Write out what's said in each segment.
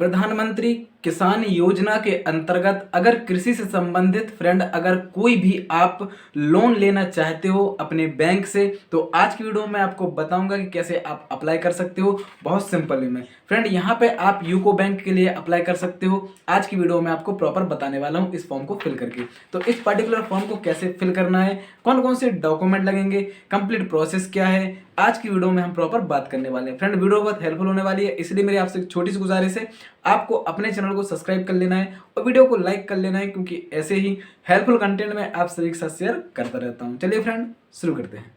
प्रधानमंत्री किसान योजना के अंतर्गत अगर कृषि से संबंधित फ्रेंड अगर कोई भी आप लोन लेना चाहते हो अपने बैंक से, तो आज की वीडियो में आपको बताऊंगा कि कैसे आप अप्लाई कर सकते हो बहुत सिंपल वे में। फ्रेंड यहाँ पे आप यूको बैंक के लिए अप्लाई कर सकते हो। आज की वीडियो में आपको प्रॉपर बताने वाला हूँ इस फॉर्म को फिल करके। तो इस पर्टिकुलर फॉर्म को कैसे फिल करना है, कौन कौन से डॉक्यूमेंट लगेंगे, कंप्लीट प्रोसेस क्या है, आज की वीडियो में हम प्रॉपर बात करने वाले हैं। फ्रेंड वीडियो बहुत हेल्पफुल होने वाली है, इसलिए मेरी आपसे एक छोटी सी गुजारिश है, आपको अपने चैनल को सब्सक्राइब कर लेना है और वीडियो को लाइक कर लेना है, क्योंकि ऐसे ही हेल्पफुल कंटेंट मैं आप सभी के साथ शेयर करता रहता हूं। चलिए फ्रेंड शुरू करते हैं।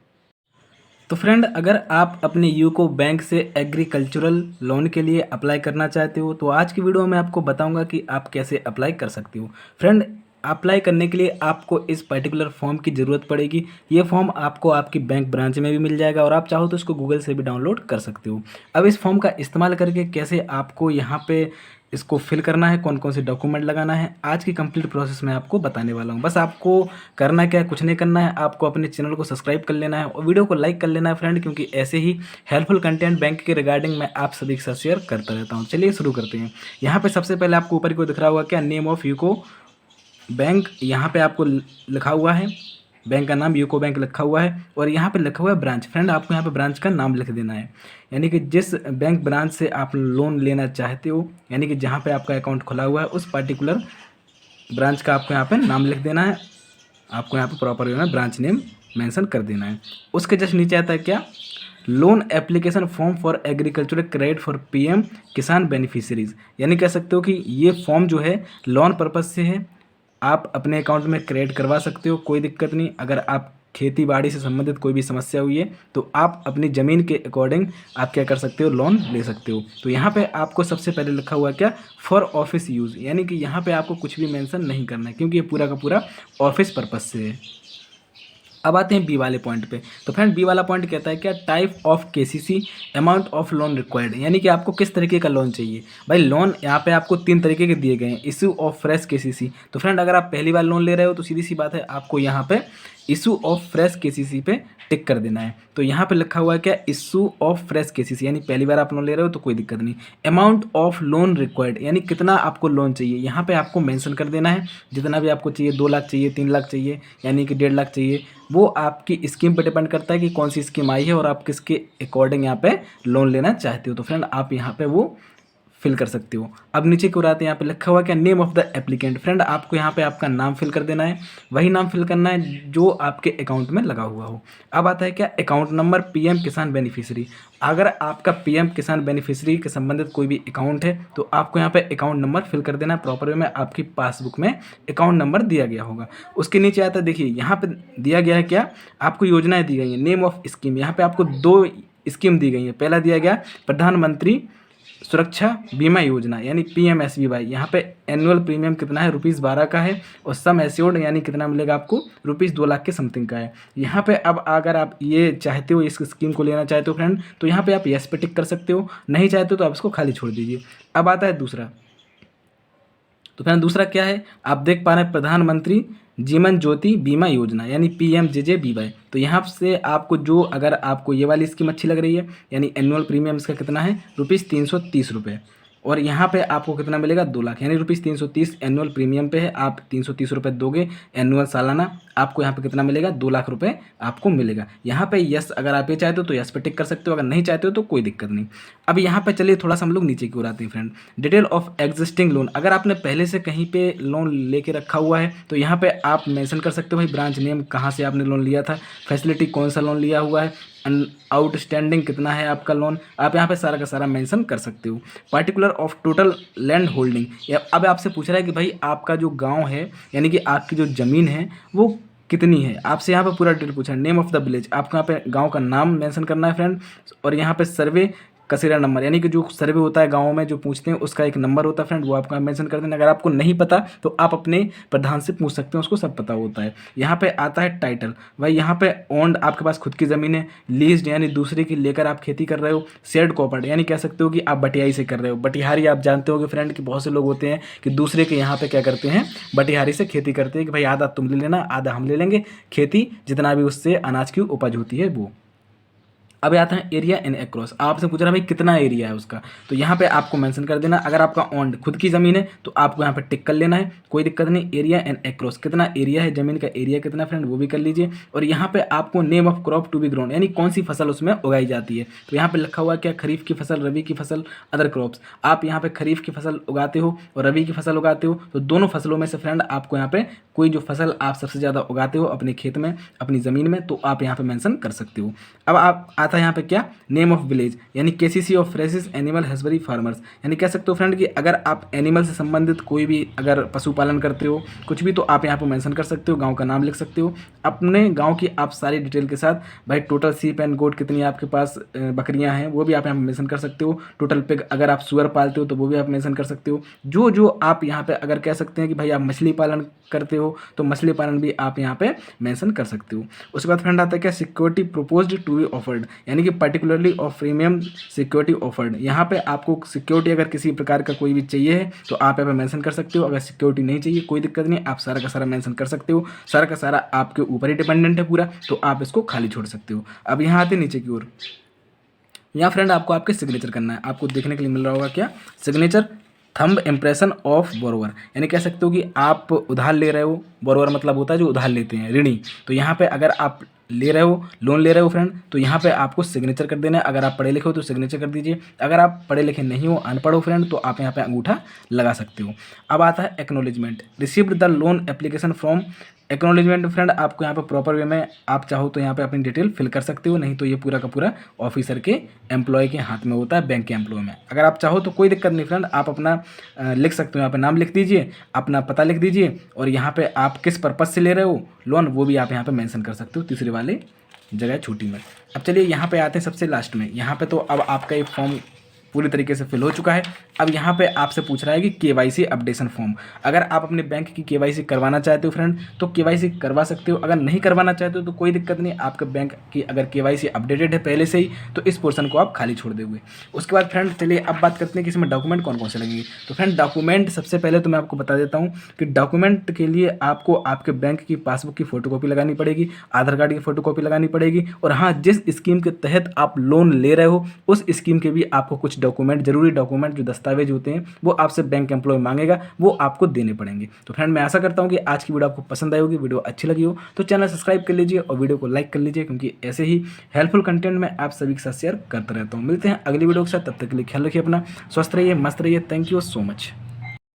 तो फ्रेंड अगर आप अपने यूको बैंक से एग्रीकल्चरल लोन के लिए अप्लाई करना चाहते हो, तो आज की वीडियो में आपको बताऊंगा कि आप कैसे अप्लाई कर सकते हो। फ्रेंड अप्लाई करने के लिए आपको इस पर्टिकुलर फॉर्म की ज़रूरत पड़ेगी। ये फॉर्म आपको आपकी बैंक ब्रांच में भी मिल जाएगा और आप चाहो तो इसको गूगल से भी डाउनलोड कर सकते हो। अब इस फॉर्म का इस्तेमाल करके कैसे आपको यहाँ पे इसको फिल करना है, कौन कौन से डॉक्यूमेंट लगाना है, आज की कंप्लीट प्रोसेस मैं आपको बताने वाला हूँ। बस आपको करना क्या है, कुछ नहीं करना है, आपको अपने चैनल को सब्सक्राइब कर लेना है और वीडियो को लाइक कर लेना है फ्रेंड, क्योंकि ऐसे ही हेल्पफुल कंटेंट बैंक के रिगार्डिंग मैं आप सभी के साथ शेयर करता रहता हूँ। चलिए शुरू करते हैं। यहाँ पे सबसे पहले आपको ऊपर को दिख रहा होगा क्या, नेम ऑफ यूको बैंक, यहाँ पे आपको लिखा हुआ है, बैंक का नाम यूको बैंक लिखा हुआ है और यहाँ पे लिखा हुआ है ब्रांच। फ्रेंड आपको यहाँ पे ब्रांच का नाम लिख देना है, यानी कि जिस बैंक ब्रांच से आप लोन लेना चाहते हो, यानी कि जहाँ पे आपका अकाउंट खुला हुआ है उस पर्टिकुलर ब्रांच का आपको यहाँ पे नाम लिख देना है। आपको यहाँ पे प्रॉपर जो है ब्रांच नेम मेंशन कर देना है। उसके जस्ट नीचे आता है क्या, loan application form for agricultural credit for PM किसान बेनिफिशरीज, यानी कह सकते हो कि ये फॉर्म जो है लोन पर्पज़ से है, आप अपने अकाउंट में क्रिएट करवा सकते हो, कोई दिक्कत नहीं। अगर आप खेती बाड़ी से संबंधित कोई भी समस्या हुई है तो आप अपनी ज़मीन के अकॉर्डिंग आप क्या कर सकते हो, लोन ले सकते हो। तो यहाँ पे आपको सबसे पहले लिखा हुआ क्या, फॉर ऑफिस यूज़, यानी कि यहाँ पे आपको कुछ भी मेंशन नहीं करना है, क्योंकि ये पूरा का पूरा ऑफिस पर्पज़ से है। अब आते हैं बी वाले पॉइंट पे। तो फ्रेंड बी वाला पॉइंट कहता है क्या, type of KCC, amount of loan required, यानी कि आपको किस तरीके का लोन चाहिए। भाई लोन यहाँ पे आपको 3 तरीके के दिए गए हैं, इशू ऑफ फ्रेश केसीसी। तो फ्रेंड अगर आप पहली बार लोन ले रहे हो तो सीधी सी बात है, आपको यहाँ पे इशू ऑफ फ्रेश केसीसी पे टिक कर देना है। तो यहाँ पे लिखा हुआ है क्या, इशू ऑफ फ्रेश केसीसी, यानी पहली बार आप लोन ले रहे हो तो कोई दिक्कत नहीं। अमाउंट ऑफ लोन रिक्वायर्ड, यानी कितना आपको लोन चाहिए, यहाँ पे आपको मेंशन कर देना है। जितना भी आपको चाहिए, 2 लाख चाहिए, 3 लाख चाहिए, यानी कि 1.5 लाख चाहिए, वो आपकी स्कीम पर डिपेंड करता है कि कौन सी स्कीम आई है और आप किसके अकॉर्डिंग यहाँ पे लोन लेना चाहते हो। तो फ्रेंड आप यहाँ पे वो फिल कर सकते हो। अब नीचे की ओर आते हैं, यहाँ पे लिखा हुआ क्या, name of the applicant. Friend आपको यहाँ पे आपका नाम फिल कर देना है, वही नाम फिल करना है जो आपके अकाउंट में लगा हुआ हो। अब आता है क्या, अकाउंट नंबर पीएम किसान बेनिफिशियरी। अगर आपका पीएम किसान बेनिफिशियरी के संबंधित कोई भी अकाउंट है तो आपको यहाँ पे अकाउंट नंबर फिल कर देना है। प्रॉपर वे में आपकी पासबुक में अकाउंट नंबर दिया गया होगा। उसके नीचे आता है, देखिए यहाँ पे दिया गया है क्या, आपको योजनाएं दी गई हैं, नेम ऑफ स्कीम। यहाँ पे आपको 2 स्कीम दी गई है। पहला दिया गया प्रधानमंत्री सुरक्षा बीमा योजना, यानी PMSBY। यहाँ पे एनुअल प्रीमियम कितना है, ₹12 का है और सम एश्योर्ड यानी कितना मिलेगा आपको, ₹2 लाख के समथिंग का है। यहाँ पे अब अगर आप ये चाहते हो, इस स्कीम को लेना चाहते हो फ्रेंड, तो यहाँ पे आप यस पे टिक कर सकते हो, नहीं चाहते हो तो आप इसको खाली छोड़ दीजिए। अब आता है दूसरा। तो फ्रेंड दूसरा क्या है, आप देख पा रहे हैं, प्रधानमंत्री जीवन ज्योति बीमा योजना, यानी PMJJBY। तो यहाँ से आपको जो, अगर आपको ये वाली स्कीम अच्छी लग रही है, यानी एनुअल प्रीमियम इसका कितना है, ₹330, और यहाँ पे आपको कितना मिलेगा, 2 लाख, यानी ₹330 एनुअल प्रीमियम पे है, आप ₹330 दोगे एनुअल सालाना, आपको यहाँ पे कितना मिलेगा, 2 लाख रुपए आपको मिलेगा। यहाँ पे यस, अगर आप ये चाहते हो तो यस पे टिक कर सकते हो, अगर नहीं चाहते हो तो कोई दिक्कत नहीं। अब यहाँ पे चलिए थोड़ा सा हम लोग नीचे की ओर आते हैं friend. Detail of existing loan, अगर आपने पहले से कहीं पे लोन लेके रखा हुआ है तो यहाँ पे आप मेंशन कर सकते हो भाई ब्रांच नेम, कहाँ से आपने लोन लिया था, फैसिलिटी कौन सा लोन लिया हुआ है, आउटस्टैंडिंग कितना है आपका लोन, आप यहाँ पे सारा का सारा मेंशन कर सकते हो। Particular of total land holding, या अब आपसे पूछ रहा है कि भाई आपका जो गांव है, यानी कि आपकी जो ज़मीन है वो कितनी है, आपसे यहाँ पे पूरा डिटेल पूछा है। नेम ऑफ द विलेज, आपको यहाँ पे गांव का नाम मेंशन करना है फ्रेंड, और यहाँ पे सर्वे का सीरियल नंबर, यानी कि जो सर्वे होता है गाँव में जो पूछते हैं उसका एक नंबर होता है फ्रेंड, वो आपका मेंशन कर देना। अगर आपको नहीं पता तो आप अपने प्रधान से पूछ सकते हैं, उसको सब पता होता है। यहाँ पे आता है टाइटल, भाई यहाँ पे ओन्ड, आपके पास खुद की ज़मीन है, लीज्ड यानी दूसरे की लेकर आप खेती कर रहे हो, शेयर्ड कॉपर्ड यानी कह सकते हो कि आप बटियाई से कर रहे हो। बटिहारी आप जानते हो फ्रेंड कि बहुत से लोग होते हैं कि दूसरे के यहाँ पे क्या करते हैं, बटिहारी से खेती करते हैं कि भाई आधा तुम ले लेना, आधा हम ले लेंगे, खेती जितना भी उससे अनाज की उपज होती है वो। अब आता है एरिया इन एक्रॉस। आपसे पूछ रहा है भाई कितना एरिया है उसका, तो यहाँ पे आपको मेंशन कर देना। अगर आपका ऑन खुद की ज़मीन है तो आपको यहाँ पे टिक कर लेना है, कोई दिक्कत नहीं। एरिया इन एक्रॉस, कितना एरिया है, ज़मीन का एरिया कितना फ्रेंड, वो भी कर लीजिए। और यहाँ पे आपको name of crop to be grown, यानी कौन सी फसल उसमें उगाई जाती है। तो यहाँ पे लिखा हुआ क्या, खरीफ की फसल, रबी की फसल, अदर क्रॉप्स। आप यहाँ पे खरीफ की फसल उगाते हो और रबी की फसल उगाते हो, तो दोनों फसलों में से फ्रेंड आपको यहाँ पे कोई जो फसल आप सबसे ज़्यादा उगाते हो अपने खेत में, अपनी ज़मीन में, तो आप यहाँ पे मेंशन कर सकते हो। अब आप आता है यहाँ पे क्या, नेम ऑफ विलेज, यानी KCC of fisheries animal husbandry farmers, यानी कह सकते हो फ्रेंड कि अगर आप एनिमल से संबंधित कोई भी अगर पशुपालन करते हो कुछ भी, तो आप यहाँ पे मेंशन कर सकते हो, गांव का नाम लिख सकते हो, अपने गांव की आप सारी डिटेल के साथ। भाई टोटल सीप एंड गोट कितनी आपके पास बकरियां हैं वो भी आप यहाँ पे मेंशन कर सकते हो। टोटल पिग, अगर आप सुअर पालते हो तो वो भी आप मेंशन कर सकते हो। जो जो आप यहाँ पे अगर कह सकते हैं कि भाई आप मछली पालन करते हो तो मछली पालन भी आप यहाँ पे मेंशन कर सकते हो। उसके बाद फ्रेंड आता है क्या, security proposed to be offered, यानी कि particularly of premium security offered. यहाँ पे आपको सिक्योरिटी अगर किसी प्रकार का कोई भी चाहिए है तो आप यहाँ पे मेंशन कर सकते हो। अगर सिक्योरिटी नहीं चाहिए कोई दिक्कत नहीं, आप सारा का सारा मेंशन कर सकते हो। सारा का सारा आपके ऊपर ही डिपेंडेंट है पूरा, तो आप इसको खाली छोड़ सकते हो। अब यहाँ आते नीचे की ओर, यहाँ फ्रेंड आपको आपके सिग्नेचर करना है। आपको देखने के लिए मिल रहा होगा क्या, signature thumb impression of borrower, यानी कह सकते हो कि आप उधार ले रहे हो। बोरोवर मतलब होता है जो उधार लेते हैं, ऋणी। तो यहाँ पे अगर आप ले रहे हो, लोन ले रहे हो फ्रेंड, तो यहाँ पे आपको सिग्नेचर कर देना है। अगर आप पढ़े लिखे हो तो सिग्नेचर कर दीजिए, अगर आप पढ़े लिखे नहीं हो, अनपढ़ हो फ्रेंड, तो आप यहाँ पे अंगूठा लगा सकते हो। अब आता है acknowledgement, received the loan application from. Acknowledgement friend आपको यहाँ पे प्रॉपर वे में आप चाहो तो यहाँ पे अपनी डिटेल फिल कर सकते हो, नहीं तो ये पूरा का पूरा ऑफिसर के एम्प्लॉय के हाथ में होता है, बैंक के एम्प्लॉय में। अगर आप चाहो तो कोई दिक्कत नहीं फ्रेंड, आप अपना लिख सकते हो, यहाँ पे नाम लिख दीजिए, अपना पता लिख दीजिए, और यहाँ पे आप किस पर्पज़ से ले रहे हो लोन वो भी आप यहाँ पे मेंशन कर सकते हो, तीसरे वाले जगह छोटी में। अब चलिए यहाँ पे आते हैं सबसे लास्ट में। यहाँ पे तो अब आपका ये फॉर्म पूरी तरीके से फिल हो चुका है। अब यहाँ पे आपसे पूछ रहा है कि केवाईसी अपडेशन फॉर्म। अगर आप अपने बैंक की केवाईसी करवाना चाहते हो फ्रेंड तो केवाईसी करवा सकते हो, अगर नहीं करवाना चाहते हो तो कोई दिक्कत नहीं। आपके बैंक की अगर केवाईसी अपडेटेड है पहले से ही तो इस पोर्शन को आप खाली छोड़ दोगे। उसके बाद फ्रेंड चलिए अब बात करते हैं कि इसमें डॉक्यूमेंट कौन कौन से लगेंगे। तो फ्रेंड डॉक्यूमेंट सबसे पहले तो मैं आपको बता देता हूँ कि डॉक्यूमेंट के लिए आपको आपके बैंक की पासबुक की फोटोकॉपी लगानी पड़ेगी, आधार कार्ड की फोटोकॉपी लगानी पड़ेगी, और हाँ जिस स्कीम के तहत आप लोन ले रहे हो उस स्कीम के भी आपको कुछ डॉक्यूमेंट, जरूरी डॉक्यूमेंट जो दस्तावेज होते हैं वो आपसे बैंक एम्प्लॉय मांगेगा, वो आपको देने पड़ेंगे। तो फ्रेंड मैं आशा करता हूँ कि आज की वीडियो आपको पसंद आई होगी। वीडियो अच्छी लगी हो तो चैनल सब्सक्राइब कर लीजिए और वीडियो को लाइक कर लीजिए, क्योंकि ऐसे ही हेल्पफुल कंटेंट मैं आप सभी के साथ शेयर करता रहता हूँ। मिलते हैं अगली वीडियो के साथ, तब तक के लिए ख्याल रखिए अपना, स्वस्थ रहिए, मस्त रहिए। Thank you so much.